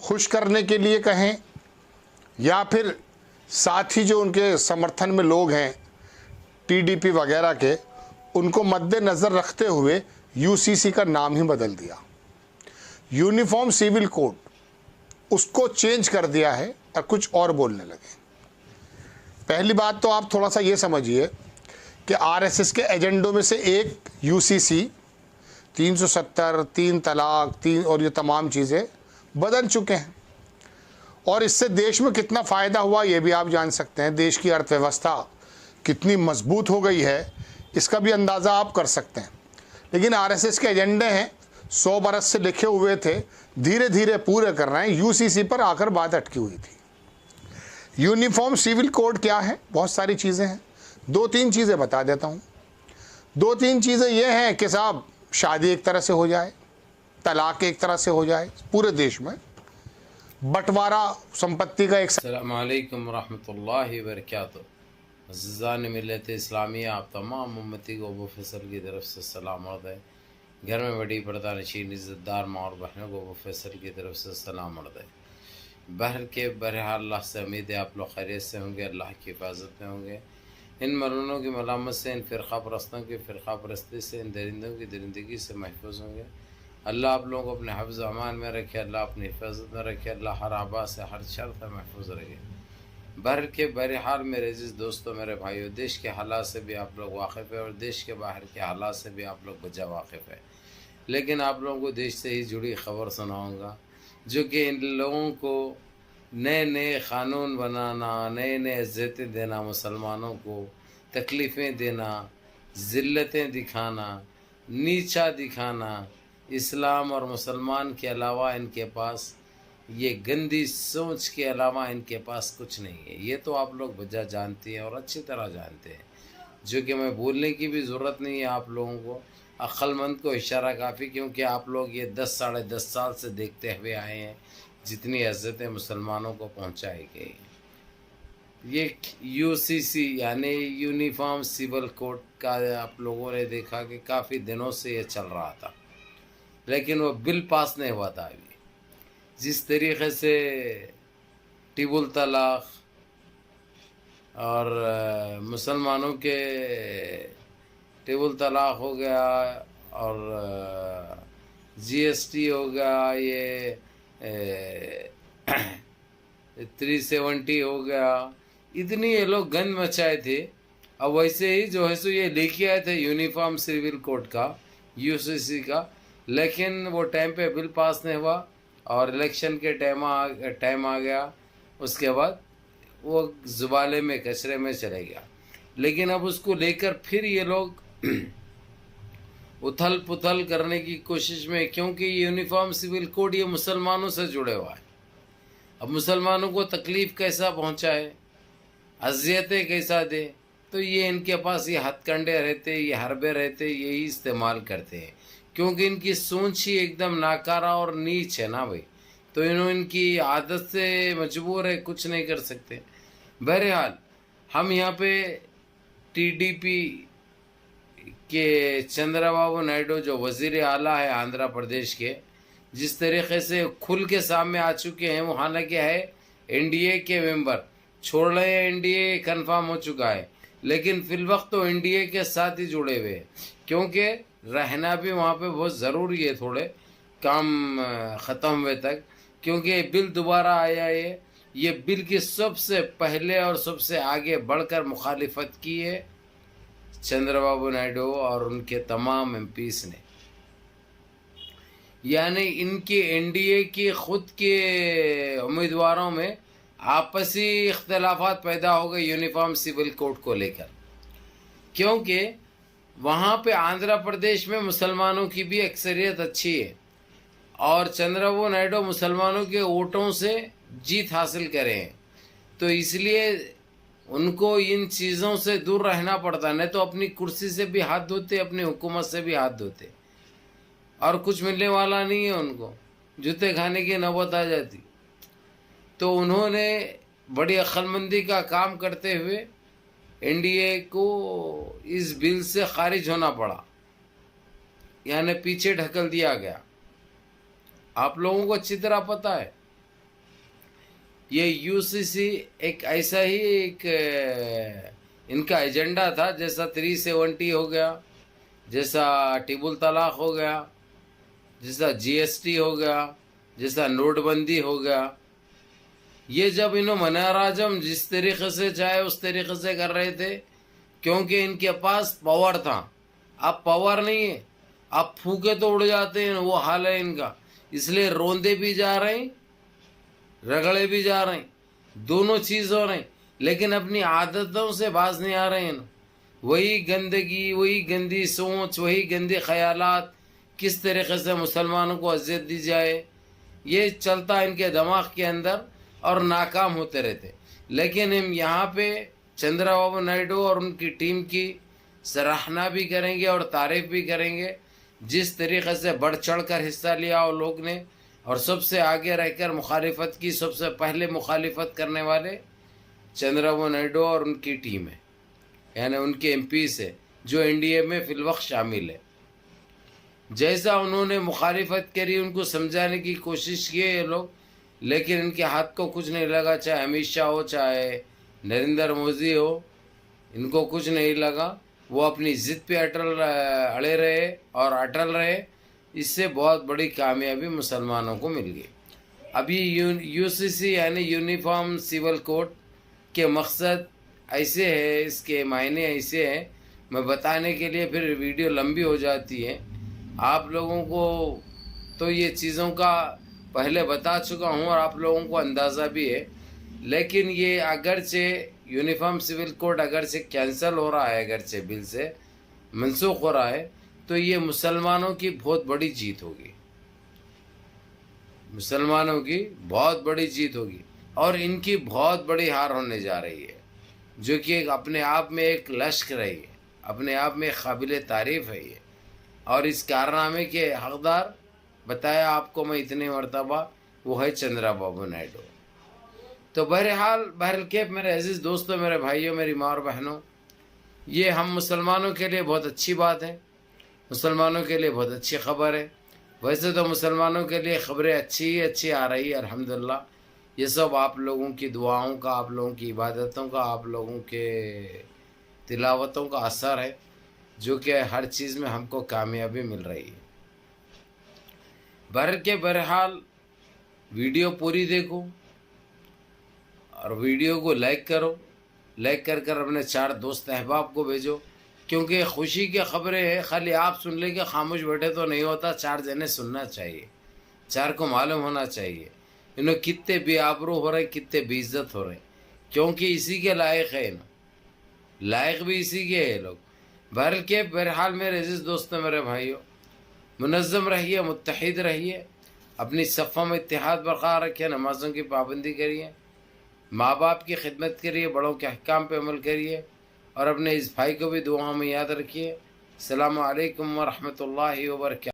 खुश करने के लिए कहें या फिर साथी जो उनके समर्थन में लोग हैं टीडीपी वगैरह के, उनको मद्देनज़र रखते हुए यूसीसी का नाम ही बदल दिया, यूनिफॉर्म सिविल कोड, उसको चेंज कर दिया है और कुछ और बोलने लगे। पहली बात तो आप थोड़ा सा ये समझिए कि आरएसएस के एजेंडों में से एक यूसीसी, 370, 3 तलाक, 3 और ये तमाम चीज़ें बदल चुके हैं। और इससे देश में कितना फ़ायदा हुआ ये भी आप जान सकते हैं। देश की अर्थव्यवस्था कितनी मजबूत हो गई है इसका भी अंदाज़ा आप कर सकते हैं। लेकिन आरएसएस के एजेंडे हैं, 100 बरस से लिखे हुए थे, धीरे धीरे पूरे कर रहे हैं। यूसीसी पर आकर बात अटकी हुई थी। यूनिफॉर्म सिविल कोड क्या है? बहुत सारी चीज़ें हैं, 2-3 चीज़ें बता देता हूँ। 2-3 चीज़ें ये हैं कि साहब शादी एक तरह से हो जाए, तलाक एक तरह से हो जाए पूरे देश में, बंटवारा संपत्ति का एक। अस्सलामु अलैकुम रहमतुल्लाहि व बरकातहू। अज़ीज़ान मिल्लत इस्लामिया, आप तमाम उम्मती को अबू फैसल की तरफ से सलाम अर्ज़ है। घर में बड़ी पर्दा नशीन इज़्ज़तदार माँ और बहनों को अबू फैसल की तरफ से सलाम अर्ज़ है। बहरहाल अल्लाह से उम्मीद है आप लोग खैरियत से होंगे, अल्लाह की हिफाजत में होंगे। इन मरूनों की मलामत से, इन फ़िरक़ा परस्तों की फ़िरक़ा परस्ती से, इन दरिंदों की दरिंदगी से महफूज होंगे। अल्लाह आप लोगों को अपने हिफ्ज़ अमान में रखे, अल्लाह अपनी हिफाजत में रखे, अल्लाह हर आबा से, हर शर से महफूज रखे। बहरहाल मेरे अज़ीज़ दोस्तों, मेरे भाइयों, देश के हालात से भी आप लोग वाकिफ़ है और देश के बाहर के हालात से भी आप लोग बजा वाकिफ़ है। लेकिन आप लोगों को देश से ही जुड़ी ख़बर सुनाऊँगा जो कि इन लोगों को नए नए क़ानून बनाना, नए नए अज़ियतें देना, मुसलमानों को तकलीफ़ें देना, ज़िल्लतें दिखाना, नीचा दिखाना, इस्लाम और मुसलमान के अलावा इनके पास ये गंदी सोच के अलावा इनके पास कुछ नहीं है। ये तो आप लोग वजह जानते हैं और अच्छी तरह जानते हैं, जो कि मैं बोलने की भी ज़रूरत नहीं है। आप लोगों को अक्लमंद को इशारा काफ़ी, क्योंकि आप लोग ये 10 साढ़े 10 साल से देखते हुए आए हैं जितनी अज़्ज़तें मुसलमानों को पहुँचाई गई। ये यूसीसी यानी यूनिफॉर्म सिविल कोड का आप लोगों ने देखा कि काफ़ी दिनों से ये चल रहा था, लेकिन वो बिल पास नहीं हुआ था। अभी जिस तरीक़े से टिबुल तलाक़ और मुसलमानों के टिबुल तलाक़ हो गया और जीएसटी हो गया, ये 370 हो गया, इतनी ये लोग गंद मचाए थे। अब वैसे ही जो है सो ये लेके आए थे यूनिफॉर्म सिविल कोड का, यूसीसी का, लेकिन वो टाइम पे बिल पास नहीं हुआ और इलेक्शन के टाइम आ गया। उसके बाद वो ज़ुबाले में, कचरे में चले गया। लेकिन अब उसको लेकर फिर ये लोग उथल पुथल करने की कोशिश में, क्योंकि ये यूनिफॉर्म सिविल कोड ये मुसलमानों से जुड़े हुआ है। अब मुसलमानों को तकलीफ़ कैसा पहुंचाए, अज़ियतें कैसा दे, तो ये इनके पास ये हथकंडे रहते, ये हरबे रहते, यही इस्तेमाल करते हैं, क्योंकि इनकी सोच ही एकदम नाकारा और नीच है ना भाई। तो इनकी आदत से मजबूर है, कुछ नहीं कर सकते। बहरहाल हम यहाँ पे टीडीपी के चंद्रबाबू नायडू जो वज़ीर आला है आंध्र प्रदेश के, जिस तरीक़े से खुल के सामने आ चुके हैं, वो हालांकि है एनडीए के मेंबर, छोड़ रहे हैं, एनडीए कंफर्म हो चुका है, लेकिन फ़िलवक्त तो एनडीए के साथ ही जुड़े हुए हैं, क्योंकि रहना भी वहाँ पे बहुत ज़रूरी है थोड़े काम ख़त्म हुए तक। क्योंकि ये बिल दोबारा आया है, ये बिल की सबसे पहले और सबसे आगे बढ़कर मुखालिफत की है चंद्रबाबू नायडू और उनके तमाम एमपीज़ ने। यानी इनकी एनडीए की ख़ुद के उम्मीदवारों में आपसी इख्तलाफात पैदा हो गए यूनिफॉर्म सिविल कोड को लेकर, क्योंकि वहाँ पे आंध्र प्रदेश में मुसलमानों की भी अक्सरियत अच्छी है और चंद्रबाबू नायडू मुसलमानों के वोटों से जीत हासिल करे हैं, तो इसलिए उनको इन चीज़ों से दूर रहना पड़ता, नहीं तो अपनी कुर्सी से भी हाथ धोते, अपनी हुकूमत से भी हाथ धोते, और कुछ मिलने वाला नहीं है उनको, जूते खाने की नौबत आ जाती। तो उन्होंने बड़ी अक्लमंदी का काम करते हुए एनडीए को इस बिल से खारिज होना पड़ा, यानी पीछे ढकल दिया गया। आप लोगों को अच्छी तरह पता है یہ یو سی سی ایک ایسا ہی ایک ان کا ایجنڈا تھا، جیسا 370 ہو گیا، جیسا ٹیب الطلاق ہو گیا، جیسا جی ایس ٹی ہو گیا، جیسا نوٹ بندی ہو گیا. یہ جب انہوں منار اعظم جس طریقے سے چاہے اس طریقے سے کر رہے تھے، کیونکہ ان کے پاس پاور تھا. اب پاور نہیں ہے، اب پھوکے تو اڑ جاتے ہیں، وہ حال ہے ان کا. اس لیے روندے بھی جا رہے ہیں، رگڑے بھی جا رہے ہیں، دونوں چیز ہو رہے ہیں، لیکن اپنی عادتوں سے باز نہیں آ رہے ہیں. وہی گندگی، وہی گندی سوچ، وہی گندے خیالات، کس طریقے سے مسلمانوں کو اذیت دی جائے، یہ چلتا ان کے دماغ کے اندر اور ناکام ہوتے رہتے. لیکن ہم یہاں پہ چندرا بابو نائیڈو اور ان کی ٹیم کی سراہنا بھی کریں گے اور تعریف بھی کریں گے، جس طریقے سے بڑھ چڑھ کر حصہ لیا وہ لوگ نے، اور سب سے آگے رہ کر مخالفت کی. سب سے پہلے مخالفت کرنے والے چندرا بابو نائیڈو اور ان کی ٹیم ہے، یعنی ان کے ایم پی سے جو این ڈی اے میں فی الوقت شامل ہے. جیسا انہوں نے مخالفت کری، ان کو سمجھانے کی کوشش کی ہے یہ لوگ، لیکن ان کے ہاتھ کو کچھ نہیں لگا. چاہے امت شاہ ہو، چاہے نریندر مودی ہو، ان کو کچھ نہیں لگا. وہ اپنی ضد پہ اڑے رہے اور اٹل رہے. اس سے بہت بڑی کامیابی مسلمانوں کو مل گئی. ابھی یو سی سی یعنی یونیفارم سول کوڈ کے مقصد ایسے ہے، اس کے معنی ایسے ہیں، میں بتانے کے لیے پھر ویڈیو لمبی ہو جاتی ہے. آپ لوگوں کو تو یہ چیزوں کا پہلے بتا چکا ہوں اور آپ لوگوں کو اندازہ بھی ہے، لیکن یہ اگرچہ یونیفارم سول کوڈ اگرچہ کینسل ہو رہا ہے، اگرچہ بل سے منسوخ ہو رہا ہے، تو یہ مسلمانوں کی بہت بڑی جیت ہوگی. مسلمانوں کی بہت بڑی جیت ہوگی اور ان کی بہت بڑی ہار ہونے جا رہی ہے، جو کہ اپنے آپ میں ایک لشکر ہے، اپنے آپ میں قابل تعریف ہے یہ. اور اس کارنامے کے حقدار بتایا آپ کو میں اتنے مرتبہ، وہ ہے چندرا بابو نائیڈو. تو بہرکیف میرے عزیز دوستوں، میرے بھائیوں، میری ماں اور بہنوں، یہ ہم مسلمانوں کے لیے بہت اچھی بات ہے، مسلمانوں کے لیے بہت اچھی خبر ہے. ویسے تو مسلمانوں کے لیے خبریں اچھی آ رہی ہے الحمدللہ. یہ سب آپ لوگوں کی دعاؤں کا، آپ لوگوں کی عبادتوں کا، آپ لوگوں کے تلاوتوں کا اثر ہے، جو کہ ہر چیز میں ہم کو کامیابی مل رہی ہے. بہرحال ویڈیو پوری دیکھو اور ویڈیو کو لائک کرو، لائک کر اپنے 4 دوست احباب کو بھیجو، کیونکہ خوشی کی خبریں ہیں. خالی آپ سن لے کے خاموش بیٹھے تو نہیں ہوتا، 4 جنے سننا چاہیے، 4 کو معلوم ہونا چاہیے انہوں کتنے بے آبرو ہو رہے، کتنے بے عزت ہو رہے، کیونکہ اسی کے لائق ہے، لائق بھی اسی کے ہے لوگ. بہرحال میرے عزیز دوستوں، میرے بھائیوں، منظم رہیے، متحد رہیے، اپنی صفوں میں اتحاد برقرار رکھیے، نمازوں کی پابندی کریے، ماں باپ کی خدمت کریے، بڑوں کے احکام پہ عمل کریے، اور اپنے اس بھائی کو بھی دعاؤں میں یاد رکھیے. السلام علیکم ورحمۃ اللہ وبرکاتہ.